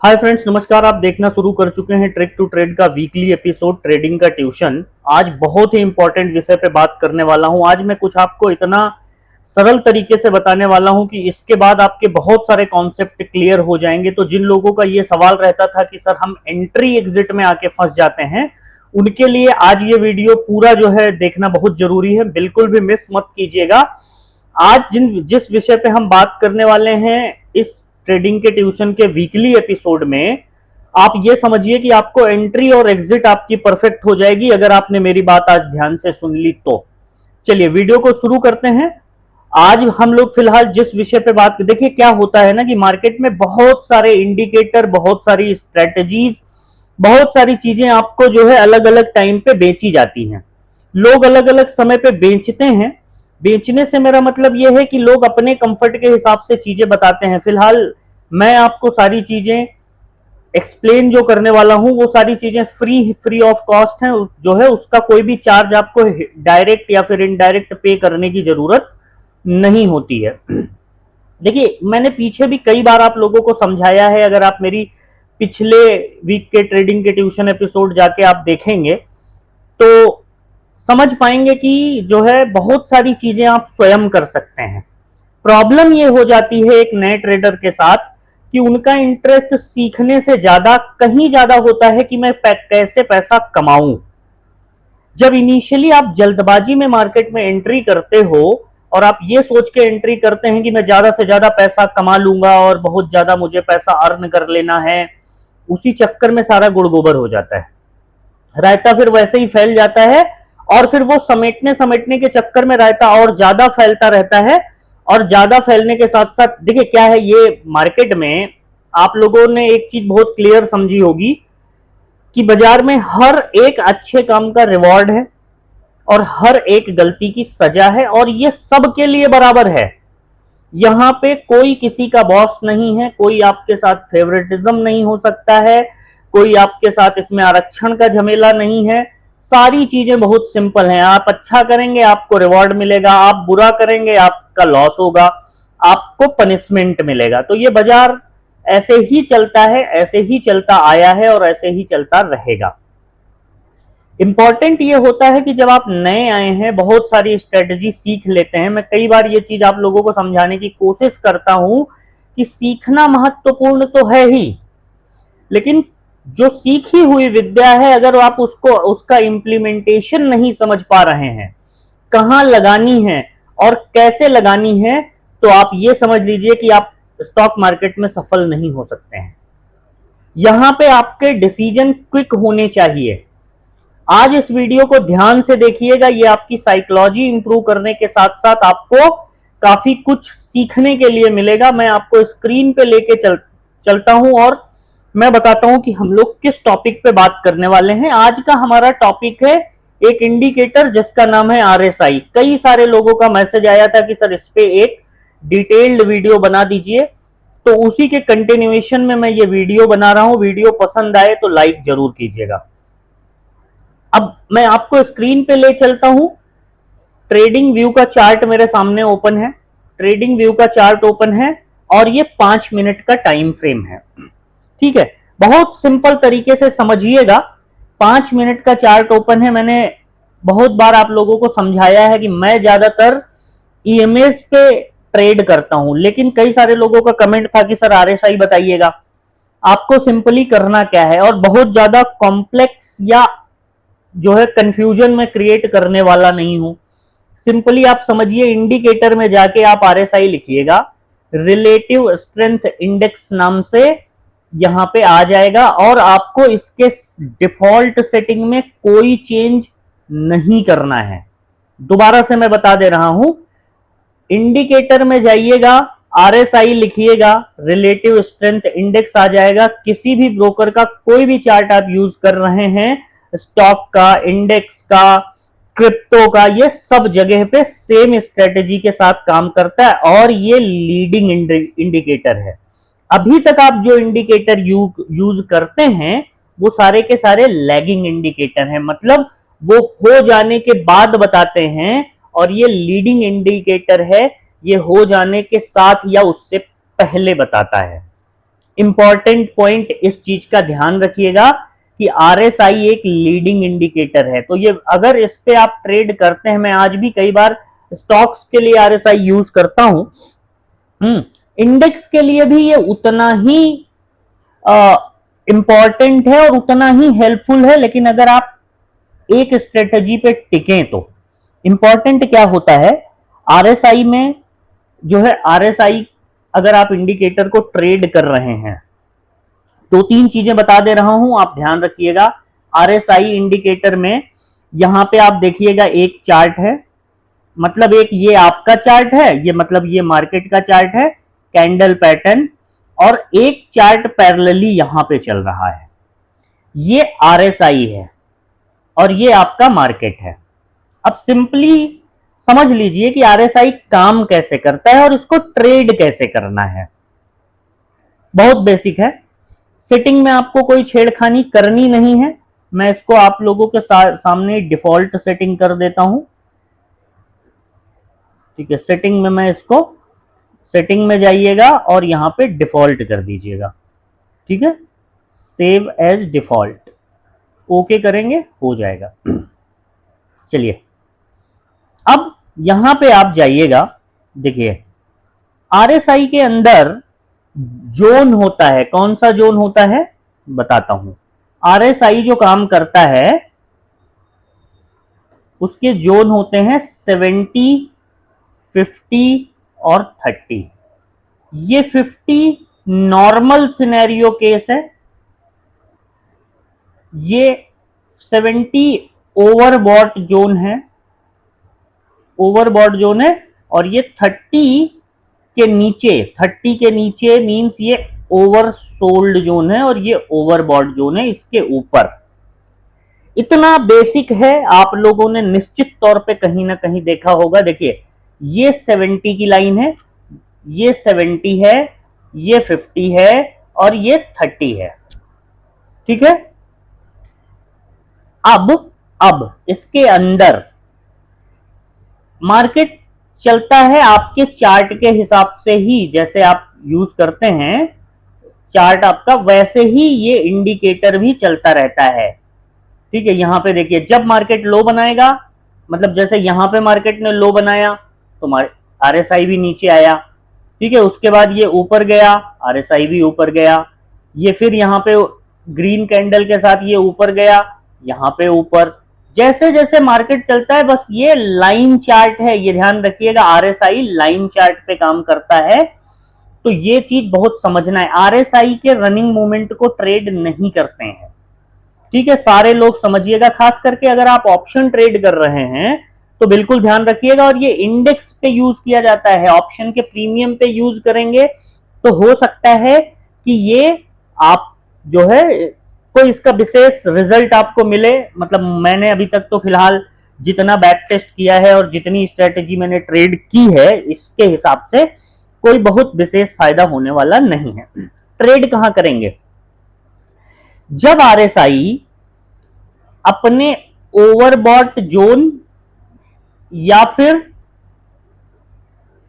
Hi friends, नमस्कार। आप देखना शुरू कर चुके हैं ट्रिक टू ट्रेड का वीकली एपिसोड ट्रेडिंग का ट्यूशन। आज बहुत ही इंपॉर्टेंट विषय पे बात करने वाला हूं। आज मैं कुछ आपको इतना सरल तरीके से बताने वाला हूं कि इसके बाद आपके बहुत सारे कॉन्सेप्ट क्लियर हो जाएंगे। तो जिन लोगों का ये सवाल रहता था कि सर हम एंट्री एग्जिट में आके फंस जाते हैं, उनके लिए आज ये वीडियो पूरा जो है देखना बहुत जरूरी है। बिल्कुल भी मिस मत कीजिएगा। आज जिस विषय पे हम बात करने वाले हैं इस ट्रेडिंग के ट्यूशन के वीकली एपिसोड में, आप ये समझिए कि आपको एंट्री और एग्जिट आपकी परफेक्ट हो जाएगी अगर आपने मेरी बात आज ध्यान से सुन ली तो। चलिए वीडियो को शुरू करते हैं। आज हम लोग फिलहाल जिस विषय पे बात, देखिए क्या होता है ना कि मार्केट में बहुत सारे इंडिकेटर, बहुत सारी स्ट्रेटजीज, बहुत सारी चीजें आपको जो है अलग अलग टाइम पे बेची जाती हैं। लोग अलग अलग समय पे बेचते हैं। बेचने से मेरा मतलब यह है कि लोग अपने कंफर्ट के हिसाब से चीजें बताते हैं। फिलहाल मैं आपको सारी चीजें एक्सप्लेन जो करने वाला हूं वो सारी चीजें फ्री ऑफ कॉस्ट है। जो है उसका कोई भी चार्ज आपको डायरेक्ट या फिर इनडायरेक्ट पे करने की जरूरत नहीं होती है। देखिए मैंने पीछे भी कई बार आप लोगों को समझाया है। अगर आप मेरी पिछले वीक के ट्रेडिंग के ट्यूशन एपिसोड जाके आप देखेंगे तो समझ पाएंगे कि जो है बहुत सारी चीजें आप स्वयं कर सकते हैं। प्रॉब्लम ये हो जाती है एक नए ट्रेडर के साथ कि उनका इंटरेस्ट सीखने से ज्यादा कहीं ज्यादा होता है कि मैं कैसे पैसा कमाऊं। जब इनिशियली आप जल्दबाजी में मार्केट में एंट्री करते हो और आप ये सोच के एंट्री करते हैं कि मैं ज्यादा से ज्यादा पैसा कमा लूंगा और बहुत ज्यादा मुझे पैसा अर्न कर लेना है, उसी चक्कर में सारा गुड़ गोबर हो जाता है। रायता फिर वैसे ही फैल जाता है और फिर वो समेटने समेटने के चक्कर में रायता और ज्यादा फैलता रहता है। और ज्यादा फैलने के साथ साथ देखिए क्या है, ये मार्केट में आप लोगों ने एक चीज बहुत क्लियर समझी होगी कि बाजार में हर एक अच्छे काम का रिवॉर्ड है और हर एक गलती की सजा है, और ये सबके लिए बराबर है। यहां पे कोई किसी का बॉस नहीं है, कोई आपके साथ फेवरेटिज्म नहीं हो सकता है, कोई आपके साथ इसमें आरक्षण का झमेला नहीं है। सारी चीजें बहुत सिंपल हैं। आप अच्छा करेंगे आपको रिवॉर्ड मिलेगा, आप बुरा करेंगे आपका लॉस होगा, आपको पनिशमेंट मिलेगा। तो ये बाजार ऐसे ही चलता है, ऐसे ही चलता आया है और ऐसे ही चलता रहेगा। इंपॉर्टेंट ये होता है कि जब आप नए आए हैं बहुत सारी स्ट्रेटजी सीख लेते हैं। मैं कई बार ये चीज आप लोगों को समझाने की कोशिश करता हूं कि सीखना महत्वपूर्ण तो है ही, लेकिन जो सीखी हुई विद्या है अगर आप उसको उसका इम्प्लीमेंटेशन नहीं समझ पा रहे हैं, कहां लगानी है और कैसे लगानी है, तो आप ये समझ लीजिए कि आप स्टॉक मार्केट में सफल नहीं हो सकते हैं। यहां पे आपके डिसीजन क्विक होने चाहिए। आज इस वीडियो को ध्यान से देखिएगा। ये आपकी साइकोलॉजी इंप्रूव करने के साथ साथ आपको काफी कुछ सीखने के लिए मिलेगा। मैं आपको स्क्रीन पे लेके चलता हूं और मैं बताता हूं कि हम लोग किस टॉपिक पे बात करने वाले हैं। आज का हमारा टॉपिक है एक इंडिकेटर जिसका नाम है RSI। कई सारे लोगों का मैसेज आया था कि सर इस पे एक डिटेल्ड वीडियो बना दीजिए, तो उसी के कंटिन्यूएशन में मैं ये वीडियो बना रहा हूं। वीडियो पसंद आए तो लाइक जरूर कीजिएगा। अब मैं आपको स्क्रीन पे ले चलता हूं। ट्रेडिंग व्यू का चार्ट मेरे सामने ओपन है। ट्रेडिंग व्यू का चार्ट ओपन है और ये 5 मिनट का टाइम फ्रेम है। ठीक है, बहुत सिंपल तरीके से समझिएगा। 5 मिनट का चार्ट ओपन है। मैंने बहुत बार आप लोगों को समझाया है कि मैं ज्यादातर EMAs पे ट्रेड करता हूं, लेकिन कई सारे लोगों का कमेंट था कि सर RSI बताइएगा। आपको सिंपली करना क्या है, और बहुत ज्यादा कॉम्प्लेक्स या जो है कंफ्यूजन में क्रिएट करने वाला नहीं हूं। सिंपली आप समझिए, इंडिकेटर में जाके आप RSI लिखिएगा, रिलेटिव स्ट्रेंथ इंडेक्स नाम से यहां पे आ जाएगा, और आपको इसके डिफॉल्ट सेटिंग में कोई चेंज नहीं करना है। दोबारा से मैं बता दे रहा हूं, इंडिकेटर में जाइएगा, RSI लिखिएगा, रिलेटिव स्ट्रेंथ इंडेक्स आ जाएगा। किसी भी ब्रोकर का कोई भी चार्ट आप यूज कर रहे हैं, स्टॉक का, इंडेक्स का, क्रिप्टो का, ये सब जगह पे सेम स्ट्रेटेजी के साथ काम करता है और ये लीडिंग इंडिकेटर है। अभी तक आप जो इंडिकेटर यूज करते हैं वो सारे के सारे लैगिंग इंडिकेटर हैं, मतलब वो हो जाने के बाद बताते हैं, और ये लीडिंग इंडिकेटर है, ये हो जाने के साथ या उससे पहले बताता है। इंपॉर्टेंट पॉइंट इस चीज का ध्यान रखिएगा कि आरएसआई एक लीडिंग इंडिकेटर है। तो ये अगर इस पे आप ट्रेड करते हैं, मैं आज भी कई बार स्टॉक्स के लिए आरएसआई यूज करता हूं, इंडेक्स के लिए भी ये उतना ही इंपॉर्टेंट है और उतना ही हेल्पफुल है। लेकिन अगर आप एक स्ट्रेटजी पे टिकें तो इंपॉर्टेंट क्या होता है, आरएसआई में जो है, आरएसआई अगर आप इंडिकेटर को ट्रेड कर रहे हैं, दो तीन चीजें बता दे रहा हूं, आप ध्यान रखिएगा। आरएसआई इंडिकेटर में यहां पे आप देखिएगा एक चार्ट है, मतलब एक ये आपका चार्ट है, ये मतलब ये मार्केट का चार्ट है, कैंडल पैटर्न, और एक चार्ट पैरेलली यहां पे चल रहा है, ये आरएसआई है और ये आपका मार्केट है। अब सिंपली समझ लीजिए कि आरएसआई काम कैसे करता है और इसको ट्रेड कैसे करना है। बहुत बेसिक है, सेटिंग में आपको कोई छेड़खानी करनी नहीं है। मैं इसको आप लोगों के सामने डिफॉल्ट सेटिंग कर देता हूं, ठीक है। सेटिंग में मैं इसको, सेटिंग में जाइएगा और यहां पे डिफॉल्ट कर दीजिएगा, ठीक है। सेव एज डिफॉल्ट, ओके करेंगे, हो जाएगा। चलिए अब यहां पे आप जाइएगा, देखिए आरएसआई के अंदर जोन होता है, कौन सा जोन होता है बताता हूं। आरएसआई जो काम करता है उसके जोन होते हैं 70, 50 और 30। ये 50 नॉर्मल सिनेरियो केस है, ये 70 ओवरबॉट जोन है, ओवरबॉट जोन है, और ये 30 के नीचे, 30 के नीचे मींस ये ओवरसोल्ड जोन है और ये ओवरबॉट जोन है इसके ऊपर। इतना बेसिक है, आप लोगों ने निश्चित तौर पे कहीं ना कहीं देखा होगा। देखिए ये 70 की लाइन है, ये 70 है, ये 50 है और ये 30 है, ठीक है। अब इसके अंदर मार्केट चलता है आपके चार्ट के हिसाब से ही, जैसे आप यूज करते हैं चार्ट आपका, वैसे ही ये इंडिकेटर भी चलता रहता है, ठीक है। यहां पे देखिए जब मार्केट लो बनाएगा, मतलब जैसे यहां पे मार्केट ने लो बनाया तो आरएसआई भी नीचे आया, ठीक है। उसके बाद ये ऊपर गया, आरएसआई भी ऊपर गया, ये फिर यहां पे ग्रीन कैंडल के साथ ये ऊपर गया, यहां पे ऊपर। जैसे जैसे मार्केट चलता है, बस ये लाइन चार्ट है, ये ध्यान रखिएगा, आरएसआई लाइन चार्ट पे काम करता है। तो ये चीज बहुत समझना है, आरएसआई के रनिंग मूवमेंट को ट्रेड नहीं करते हैं, ठीक है। सारे लोग समझिएगा, खास करके अगर आप ऑप्शन ट्रेड कर रहे हैं तो बिल्कुल ध्यान रखिएगा। और ये इंडेक्स पे यूज किया जाता है, ऑप्शन के प्रीमियम पे यूज करेंगे तो हो सकता है कि ये आप जो है कोई इसका विशेष रिजल्ट आपको मिले। मतलब मैंने अभी तक तो फिलहाल जितना बैक टेस्ट किया है और जितनी स्ट्रेटेजी मैंने ट्रेड की है, इसके हिसाब से कोई बहुत विशेष फायदा होने वाला नहीं है। ट्रेड कहां करेंगे, जब आरएसआई अपने ओवरबॉट जोन या फिर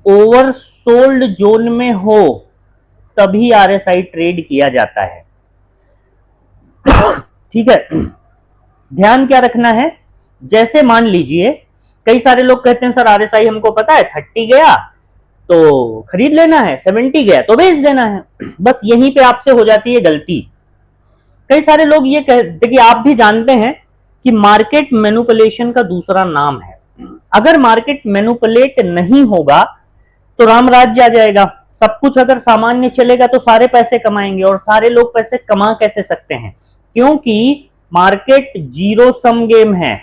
ओवरसोल्ड जोन में हो, तभी आरएसआई ट्रेड किया जाता है, ठीक है। ध्यान क्या रखना है, जैसे मान लीजिए कई सारे लोग कहते हैं सर आरएसआई हमको पता है 30 गया तो खरीद लेना है, 70 गया तो बेच देना है। बस यहीं पे आपसे हो जाती है गलती। कई सारे लोग ये देखिए, आप भी जानते हैं कि मार्केट मैनिपुलेशन का दूसरा नाम है। अगर मार्केट मैनिपुलेट नहीं होगा तो राम राज्य आ जाएगा, सब कुछ अगर सामान्य चलेगा तो सारे पैसे कमाएंगे। और सारे लोग पैसे कमा कैसे सकते हैं, क्योंकि मार्केट जीरो सम गेम है,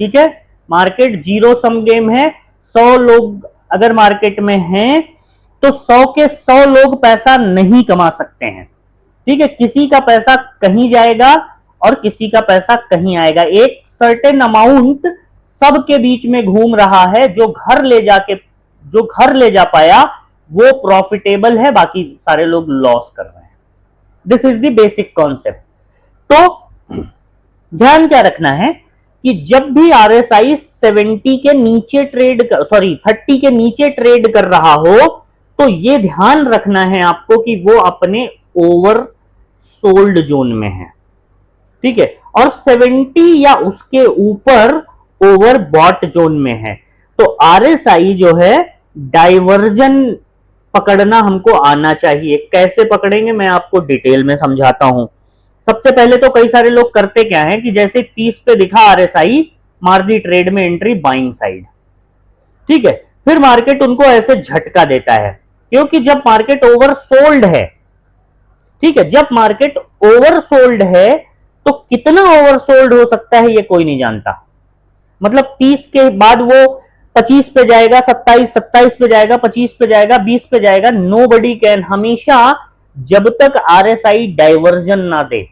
ठीक है। मार्केट जीरो सम गेम है, 100 लोग अगर मार्केट में हैं तो 100 के 100 लोग पैसा नहीं कमा सकते हैं, ठीक है। किसी का पैसा कहीं जाएगा और किसी का पैसा कहीं आएगा। एक सर्टेन अमाउंट सबके बीच में घूम रहा है, जो घर ले जा पाया वो प्रॉफिटेबल है, बाकी सारे लोग लॉस कर रहे हैं। This is the basic concept. तो ध्यान क्या रखना है कि जब भी आरएसआई 70 के नीचे 30 के नीचे ट्रेड कर रहा हो तो ये ध्यान रखना है आपको कि वो अपने ओवर सोल्ड जोन में है, ठीक है, और 70 या उसके ऊपर ओवर बॉट जोन में है। तो आरएसआई जो है डाइवर्जन पकड़ना हमको आना चाहिए। कैसे पकड़ेंगे मैं आपको डिटेल में समझाता हूं। सबसे पहले तो कई सारे लोग करते क्या है कि जैसे 30 पे दिखा आरएसआई, मार दी ट्रेड में एंट्री बाइंग साइड, ठीक है, फिर मार्केट उनको ऐसे झटका देता है, क्योंकि जब मार्केट ओवर सोल्ड है, ठीक है, जब मार्केट ओवर सोल्ड है तो कितना ओवर सोल्ड हो सकता है ये कोई नहीं जानता। मतलब 30 के बाद वो 25 पे जाएगा, 27 पे जाएगा, 25 पे जाएगा, 20 पे जाएगा, नो बडी कैन, हमेशा जब तक आरएसआई डाइवर्जन ना दे,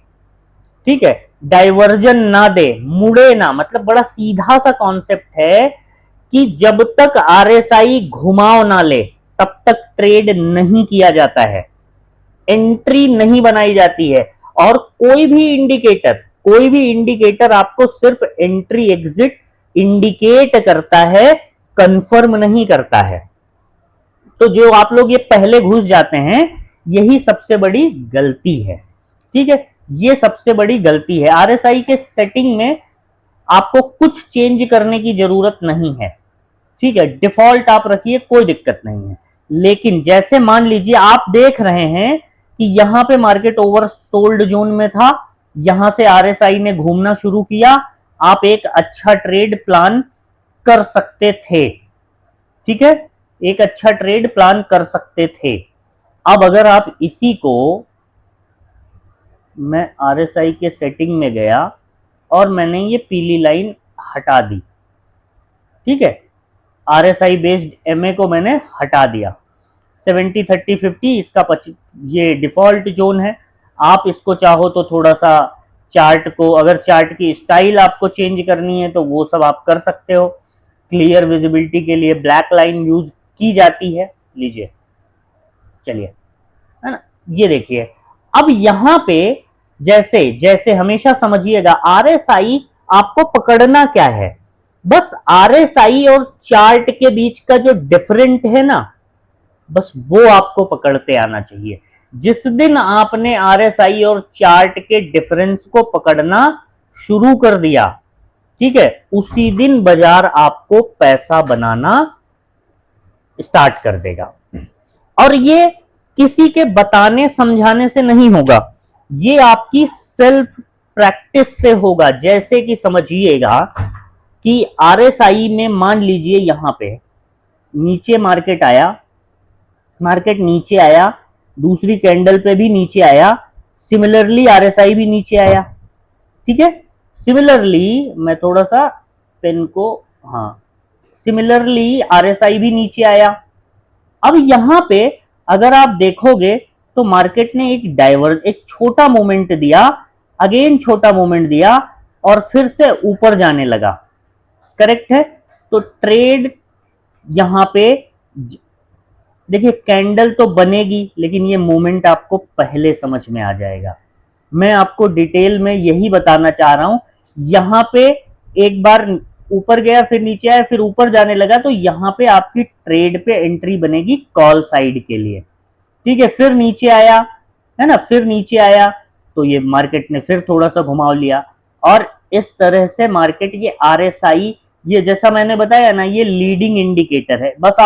ठीक है, डाइवर्जन ना दे, मुड़े ना, मतलब बड़ा सीधा सा कॉन्सेप्ट है कि जब तक आरएसआई घुमाव ना ले तब तक ट्रेड नहीं किया जाता है, एंट्री नहीं बनाई जाती है। और कोई भी इंडिकेटर आपको सिर्फ एंट्री एग्जिट इंडिकेट करता है, कंफर्म नहीं करता है। तो जो आप लोग ये पहले घुस जाते हैं, यही सबसे बड़ी गलती है, ठीक है, ये सबसे बड़ी गलती है। आरएसआई के सेटिंग में आपको कुछ चेंज करने की जरूरत नहीं है, ठीक है, डिफॉल्ट आप रखिए, कोई दिक्कत नहीं है। लेकिन जैसे मान लीजिए आप देख रहे हैं कि यहां पे मार्केट ओवर सोल्ड जोन में था, यहां से आरएसआई ने घूमना शुरू किया, आप एक अच्छा ट्रेड प्लान कर सकते थे, ठीक है, एक अच्छा ट्रेड प्लान कर सकते थे। अब अगर आप इसी को, मैं आरएसआई के सेटिंग में गया और मैंने ये पीली लाइन हटा दी, ठीक है, आरएसआई बेस्ड एमए को मैंने हटा दिया, 70 30 50 इसका ये डिफॉल्ट जोन है। आप इसको चाहो तो थोड़ा सा चार्ट को, अगर चार्ट की स्टाइल आपको चेंज करनी है तो वो सब आप कर सकते हो। क्लियर विजिबिलिटी के लिए ब्लैक लाइन यूज की जाती है, लीजिए, चलिए, है ना, ये देखिए। अब यहां पे जैसे जैसे हमेशा समझिएगा, आरएसआई आपको पकड़ना क्या है, बस आरएसआई और चार्ट के बीच का जो डिफरेंट है ना, बस वो आपको पकड़ते आना चाहिए। जिस दिन आपने आरएसआई और चार्ट के डिफरेंस को पकड़ना शुरू कर दिया, ठीक है, उसी दिन बाजार आपको पैसा बनाना स्टार्ट कर देगा। और ये किसी के बताने समझाने से नहीं होगा, ये आपकी सेल्फ प्रैक्टिस से होगा। जैसे कि समझिएगा कि आरएसआई में मान लीजिए यहां पे नीचे मार्केट नीचे आया, दूसरी कैंडल पे भी नीचे आया, सिमिलरली आरएसआई भी नीचे आया, ठीक है, सिमिलरली मैं थोड़ा सा पेन को, हाँ, सिमिलरली आरएसआई भी नीचे आया। अब यहां पे अगर आप देखोगे तो मार्केट ने एक छोटा मोमेंट दिया, अगेन छोटा मोमेंट दिया और फिर से ऊपर जाने लगा, करेक्ट है। तो ट्रेड यहां पे देखिए, कैंडल तो बनेगी लेकिन ये मोमेंट आपको पहले समझ में आ जाएगा। मैं आपको डिटेल में यही बताना चाह रहा हूं। यहां पे एक बार ऊपर गया, फिर नीचे आया, फिर ऊपर जाने लगा, तो यहां पे आपकी ट्रेड पे एंट्री बनेगी कॉल साइड के लिए, ठीक है। फिर नीचे आया, है ना, फिर नीचे आया तो ये मार्केट ने फिर थोड़ा सा घुमाव लिया, और इस तरह से मार्केट, ये आरएसआई, ये जैसा मैंने बताया ना, ये लीडिंग इंडिकेटर है। बस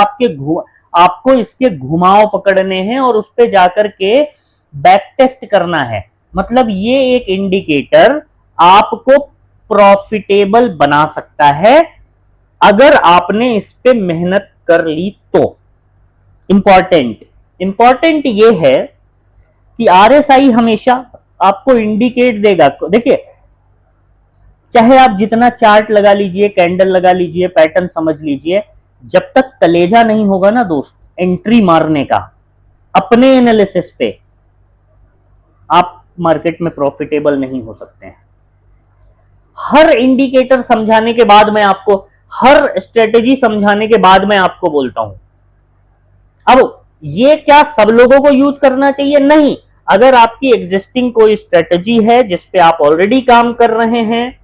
आपको इसके घुमाव पकड़ने हैं और उस पे जाकर के बैक टेस्ट करना है। मतलब ये एक इंडिकेटर आपको प्रॉफिटेबल बना सकता है अगर आपने इस पे मेहनत कर ली तो। इंपॉर्टेंट ये है कि आरएसआई हमेशा आपको इंडिकेट देगा। देखिए, चाहे आप जितना चार्ट लगा लीजिए, कैंडल लगा लीजिए, पैटर्न समझ लीजिए, जब तक कलेजा नहीं होगा ना दोस्त एंट्री मारने का अपने एनालिसिस पे, आप मार्केट में प्रॉफिटेबल नहीं हो सकते हैं। हर इंडिकेटर समझाने के बाद मैं आपको, हर स्ट्रेटेजी समझाने के बाद मैं आपको बोलता हूं। अब ये क्या सब लोगों को यूज करना चाहिए? नहीं। अगर आपकी एग्जिस्टिंग कोई स्ट्रेटेजी है जिस पे आप ऑलरेडी काम कर रहे हैं,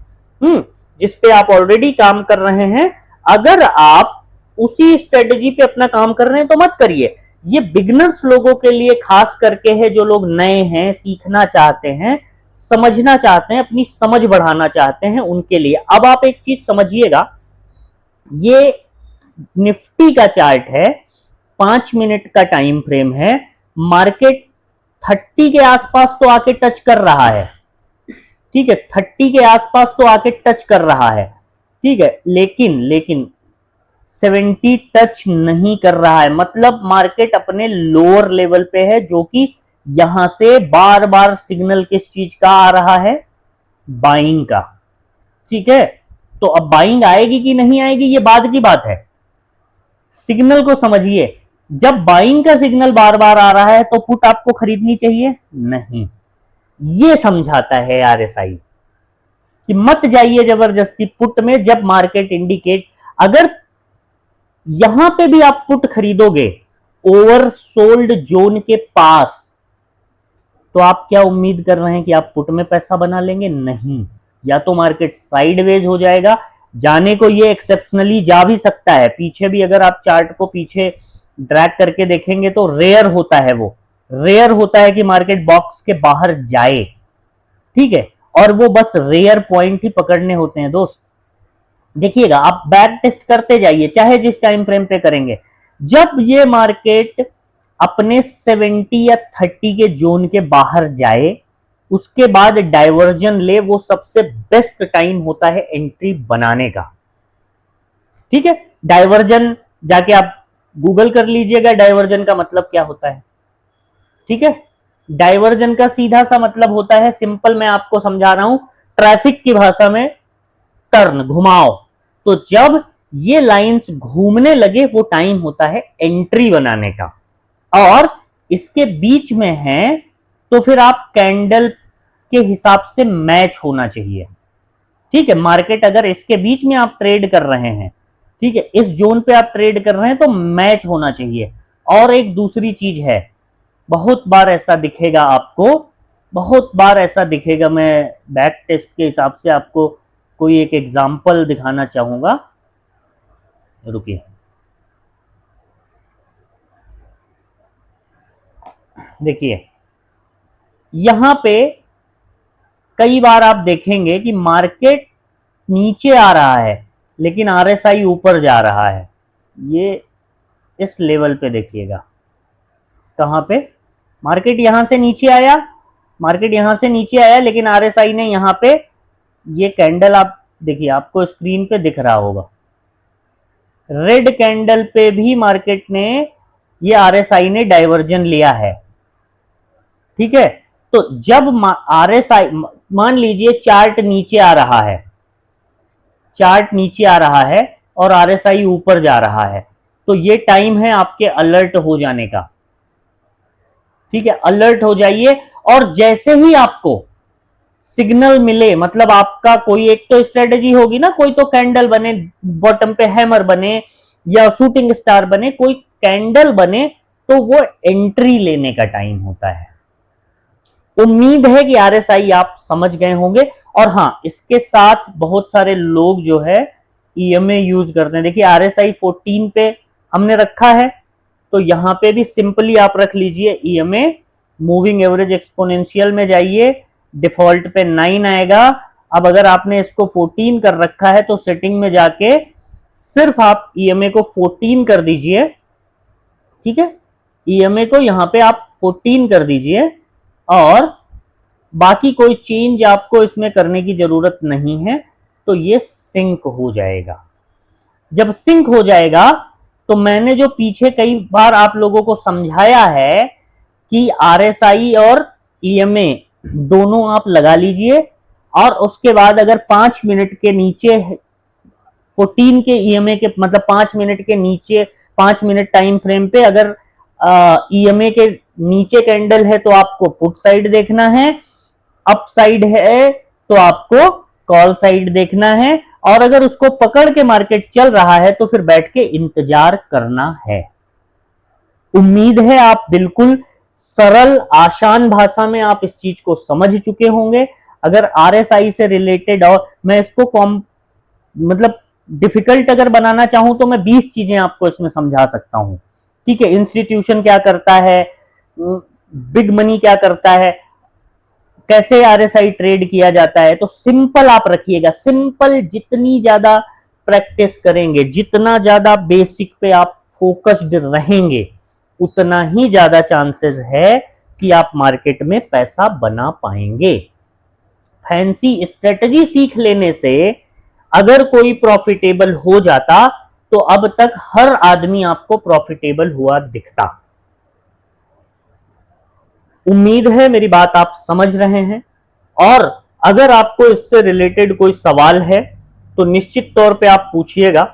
अगर आप उसी स्ट्रेटेजी पे अपना काम कर रहे हैं तो मत करिए। ये बिगनर्स लोगों के लिए खास करके है, जो लोग नए हैं, सीखना चाहते हैं, समझना चाहते हैं, अपनी समझ बढ़ाना चाहते हैं, उनके लिए। अब आप एक चीज समझिएगा, ये निफ्टी का चार्ट है, 5 मिनट का टाइम फ्रेम है, मार्केट 30 के आसपास तो आके टच कर रहा है, ठीक है, 30 के आसपास तो आके टच कर रहा है, ठीक है, लेकिन 70 टच नहीं कर रहा है, मतलब मार्केट अपने लोअर लेवल पे है, जो कि यहां से बार बार सिग्नल किस चीज का आ रहा है, बाइंग का, ठीक है। तो अब बाइंग आएगी कि नहीं आएगी ये बाद की बात है, सिग्नल को समझिए। जब बाइंग का सिग्नल बार बार आ रहा है तो पुट आपको खरीदनी चाहिए नहीं, ये समझाता है आरएसआई कि मत जाइए जबरदस्ती पुट में, जब मार्केट इंडिकेट, अगर यहां पे भी आप पुट खरीदोगे ओवरसोल्ड जोन के पास, तो आप क्या उम्मीद कर रहे हैं कि आप पुट में पैसा बना लेंगे? नहीं, या तो मार्केट साइडवेज हो जाएगा, जाने को ये एक्सेप्शनली जा भी सकता है, पीछे भी अगर आप चार्ट को पीछे ड्रैग करके देखेंगे तो रेयर होता है, वो रेयर होता है कि मार्केट बॉक्स के बाहर जाए, ठीक है, और वो बस रेयर पॉइंट ही पकड़ने होते हैं दोस्त। देखिएगा, आप बैक टेस्ट करते जाइए, चाहे जिस टाइम फ्रेम पे करेंगे, जब ये मार्केट अपने 70 या 30 के जोन के बाहर जाए, उसके बाद डाइवर्जन ले, वो सबसे बेस्ट टाइम होता है एंट्री बनाने का, ठीक है। डाइवर्जन जाके आप गूगल कर लीजिएगा, डाइवर्जन का मतलब क्या होता है, ठीक है। डाइवर्जन का सीधा सा मतलब होता है, सिंपल मैं आपको समझा रहा हूं, ट्रैफिक की भाषा में टर्न, घुमाओ। तो जब ये लाइंस घूमने लगे, वो टाइम होता है एंट्री बनाने का, और इसके बीच में है तो फिर आप कैंडल के हिसाब से मैच होना चाहिए, ठीक है। मार्केट अगर इसके बीच में आप ट्रेड कर रहे हैं, ठीक है, इस जोन पे आप ट्रेड कर रहे हैं, तो मैच होना चाहिए। और एक दूसरी चीज है, बहुत बार ऐसा दिखेगा आपको, बहुत बार ऐसा दिखेगा, मैं बैक टेस्ट के हिसाब से आपको कोई एक एग्जांपल दिखाना चाहूंगा, रुकिए, देखिए यहां पे कई बार आप देखेंगे कि मार्केट नीचे आ रहा है लेकिन आरएसआई ऊपर जा रहा है, ये इस लेवल पे देखिएगा, कहां पे मार्केट यहां से नीचे आया, मार्केट यहां से नीचे आया, लेकिन आरएसआई ने यहां पे ये कैंडल, आप देखिए, आपको स्क्रीन पे दिख रहा होगा, रेड कैंडल पे भी मार्केट ने, ये आरएसआई ने डाइवर्जन लिया है, ठीक है। तो जब आरएसआई, मान लीजिए चार्ट नीचे आ रहा है, चार्ट नीचे आ रहा है और आरएसआई ऊपर जा रहा है, तो ये टाइम है आपके अलर्ट हो जाने का, ठीक है, अलर्ट हो जाइए। और जैसे ही आपको सिग्नल मिले, मतलब आपका कोई एक तो स्ट्रेटेजी होगी ना, कोई तो कैंडल बने, बॉटम पे हैमर बने या शूटिंग स्टार बने, कोई कैंडल बने, तो वो एंट्री लेने का टाइम होता है। उम्मीद है कि आरएसआई आप समझ गए होंगे। और हाँ, इसके साथ बहुत सारे लोग जो है ईएमए यूज करते हैं, देखिए आरएसआई 14 पे हमने रखा है, तो यहां पे भी सिंपली आप रख लीजिए ईएमए, मूविंग एवरेज एक्सपोनेंशियल में जाइए, डिफॉल्ट पे 9 आएगा। अब अगर आपने इसको 14 कर रखा है तो सेटिंग में जाके सिर्फ आप ईएमए को 14 कर दीजिए, ठीक है, ईएमए को यहां पे आप 14 कर दीजिए, और बाकी कोई चेंज आपको इसमें करने की जरूरत नहीं है, तो ये सिंक हो जाएगा। जब सिंक हो जाएगा तो मैंने जो पीछे कई बार आप लोगों को समझाया है कि आरएसआई और ईएमए दोनों आप लगा लीजिए, और उसके बाद अगर 5 मिनट के नीचे 14 के ईएमए के, मतलब 5 मिनट के नीचे, 5 मिनट टाइम फ्रेम पे अगर ईएमए के नीचे कैंडल है तो आपको पुट साइड देखना है, अप साइड है तो आपको कॉल साइड देखना है, और अगर उसको पकड़ के मार्केट चल रहा है तो फिर बैठ के इंतजार करना है। उम्मीद है आप बिल्कुल सरल आसान भाषा में आप इस चीज को समझ चुके होंगे। अगर आरएसआई से रिलेटेड, और मैं इसको मतलब डिफिकल्ट अगर बनाना चाहूं तो मैं 20 चीजें आपको इसमें समझा सकता हूं, ठीक है, इंस्टीट्यूशन क्या करता है, बिग मनी क्या करता है, कैसे आरएसआई ट्रेड किया जाता है। तो सिंपल आप रखिएगा, सिंपल। जितनी ज्यादा प्रैक्टिस करेंगे, जितना ज्यादा बेसिक पे आप फोकस्ड रहेंगे, उतना ही ज्यादा चांसेस है कि आप मार्केट में पैसा बना पाएंगे। फैंसी स्ट्रेटजी सीख लेने से अगर कोई प्रॉफिटेबल हो जाता तो अब तक हर आदमी आपको प्रॉफिटेबल हुआ दिखता। उम्मीद है मेरी बात आप समझ रहे हैं। और अगर आपको इससे रिलेटेड कोई सवाल है तो निश्चित तौर पे आप पूछिएगा,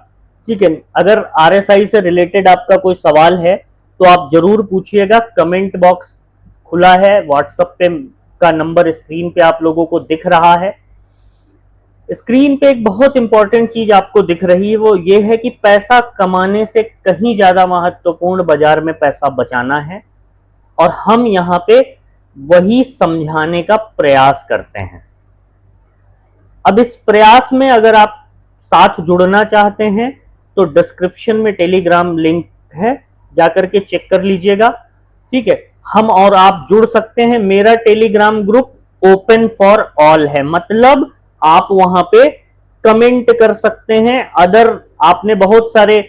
ठीक है। अगर आरएसआई से रिलेटेड आपका कोई सवाल है तो आप जरूर पूछिएगा। कमेंट बॉक्स खुला है, व्हाट्सएप पे का नंबर स्क्रीन पे आप लोगों को दिख रहा है। स्क्रीन पे एक बहुत इंपॉर्टेंट चीज आपको दिख रही है, वो ये है कि पैसा कमाने से कहीं ज्यादा महत्वपूर्ण बाजार में पैसा बचाना है, और हम यहां पे वही समझाने का प्रयास करते हैं। अब इस प्रयास में अगर आप साथ जुड़ना चाहते हैं तो डिस्क्रिप्शन में टेलीग्राम लिंक है, जाकर के चेक कर लीजिएगा, ठीक है। हम और आप जुड़ सकते हैं। मेरा Telegram group open for all है, मतलब आप वहां पे कमेंट कर सकते हैं। अदर आपने बहुत सारे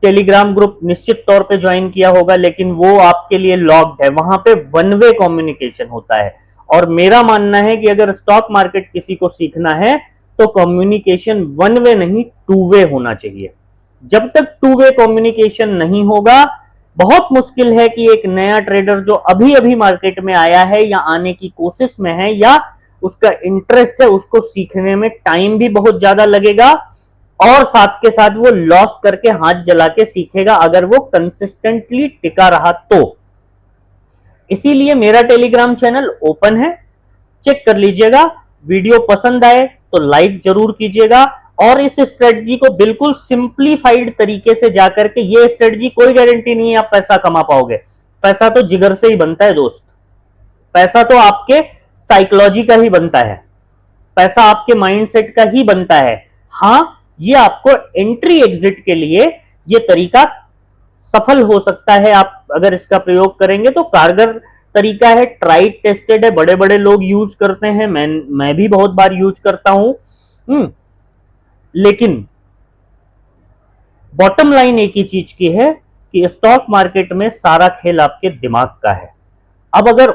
टेलीग्राम ग्रुप निश्चित तौर पे ज्वाइन किया होगा, लेकिन वो आपके लिए लॉक्ड है। वहां पे वन वे कम्युनिकेशन होता है, और मेरा मानना है कि अगर स्टॉक मार्केट किसी को सीखना है तो कम्युनिकेशन वन वे नहीं, टू वे होना चाहिए। जब तक टू वे कम्युनिकेशन नहीं होगा, बहुत मुश्किल है कि एक नया ट्रेडर जो अभी अभी मार्केट में आया है या आने की कोशिश में है या उसका इंटरेस्ट है, उसको सीखने में टाइम भी बहुत ज्यादा लगेगा, और साथ के साथ वो लॉस करके हाथ जला के सीखेगा अगर वो कंसिस्टेंटली टिका रहा तो। इसीलिए मेरा टेलीग्राम चैनल ओपन है, चेक कर लीजिएगा। वीडियो पसंद आए तो लाइक जरूर कीजिएगा, और इस स्ट्रेटजी को बिल्कुल सिंप्लीफाइड तरीके से जाकर के, ये स्ट्रेटजी कोई गारंटी नहीं है आप पैसा कमा पाओगे। पैसा तो जिगर से ही बनता है दोस्त, पैसा तो आपके साइकोलॉजी का ही बनता है, पैसा आपके माइंडसेट का ही बनता है। हाँ, ये आपको एंट्री एग्जिट के लिए ये तरीका सफल हो सकता है, आप अगर इसका प्रयोग करेंगे तो कारगर तरीका है, ट्राइड टेस्टेड है, बड़े बड़े लोग यूज करते हैं, मैं भी बहुत बार यूज करता हूं। लेकिन बॉटम लाइन एक ही चीज की है कि स्टॉक मार्केट में सारा खेल आपके दिमाग का है। अब अगर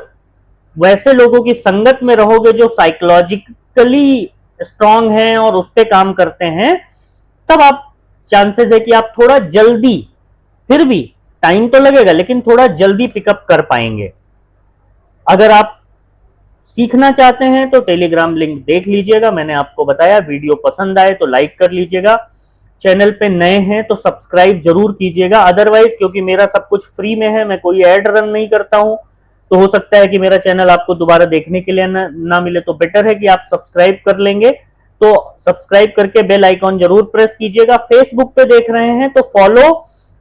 वैसे लोगों की संगत में रहोगे जो साइकोलॉजिकली स्ट्रांग हैं और उस पर काम करते हैं, तब आप चांसेस है कि आप थोड़ा जल्दी, फिर भी टाइम तो लगेगा लेकिन थोड़ा जल्दी पिकअप कर पाएंगे। अगर आप सीखना चाहते हैं तो टेलीग्राम लिंक देख लीजिएगा, मैंने आपको बताया। वीडियो पसंद आए तो लाइक कर लीजिएगा, चैनल पे नए हैं तो सब्सक्राइब जरूर कीजिएगा। अदरवाइज, क्योंकि मेरा सब कुछ फ्री में है, मैं कोई ऐड रन नहीं करता हूं, तो हो सकता है कि मेरा चैनल आपको दोबारा देखने के लिए ना मिले, तो बेटर है कि आप सब्सक्राइब कर लेंगे। तो सब्सक्राइब करके बेल आइकॉन जरूर प्रेस कीजिएगा। फेसबुक पे देख रहे हैं तो फॉलो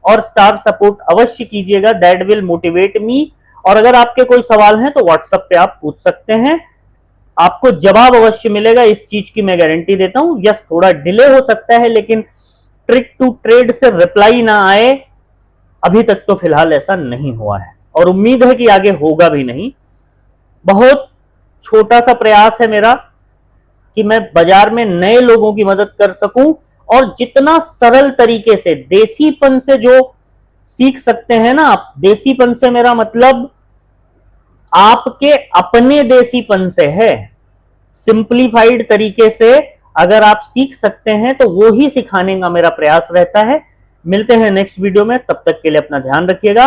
और स्टार सपोर्ट अवश्य कीजिएगा, दैट विल मोटिवेट मी। और अगर आपके कोई सवाल हैं तो व्हाट्सएप पे आप पूछ सकते हैं, आपको जवाब अवश्य मिलेगा, इस चीज की मैं गारंटी देता हूं। यस, थोड़ा डिले हो सकता है, लेकिन ट्रिक टू ट्रेड से रिप्लाई ना आए, अभी तक तो फिलहाल ऐसा नहीं हुआ है, और उम्मीद है कि आगे होगा भी नहीं। बहुत छोटा सा प्रयास है मेरा कि मैं बाजार में नए लोगों की मदद कर सकूं, और जितना सरल तरीके से, देसीपन से जो सीख सकते हैं ना आप, देसीपन से मेरा मतलब आपके अपने देसीपन से है। सिंप्लीफाइड तरीके से अगर आप सीख सकते हैं तो वो ही सिखाने का मेरा प्रयास रहता है। मिलते हैं नेक्स्ट वीडियो में, तब तक के लिए अपना ध्यान रखिएगा।